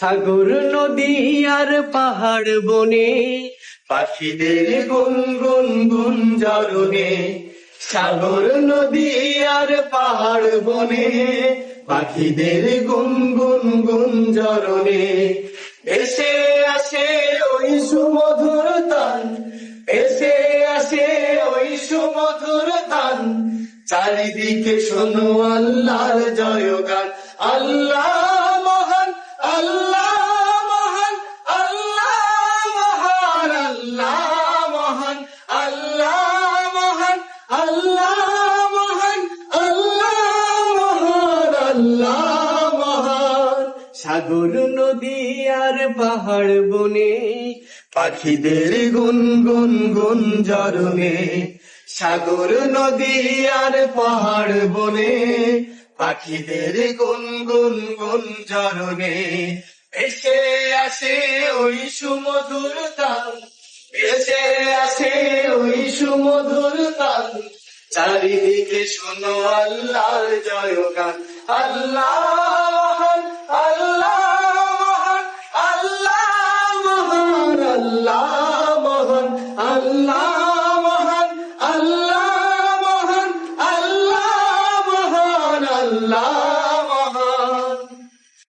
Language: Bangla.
সাগর নদী আর পাহাড় বনে পাখিদের গুনগুন গুঞ্জরণে। সাগর নদী আর পাহাড় বনে পাখিদের গুনগুন গুঞ্জরণে। এসে আসে ওই সুমধুর তান, এসে আসে ওই সুমধুর তান। চারিদিকে শোনো আল্লাহর জয়গান। আল্লাহ মহান, আল্লাহ মহান, আল্লাহ মহান, আল্লাহ মহান, আল্লাহ মহান, আল্লাহ মহান, আল্লাহ মহান, আল্লাহ মহান। সাগর নদী আর পাহাড় বনে পাখিদের গুনগুন গুঞ্জরণে। সাগর নদী আর পাহাড় বনে পাখিদের গুনগুন গুঞ্জরণে। এসে আসে ওই সুমধুর তান, এসে আসে ওই সুমধুর তান। চারিদিকে শোনো আল্লাহর জয়গান। আল্লাহ মহান,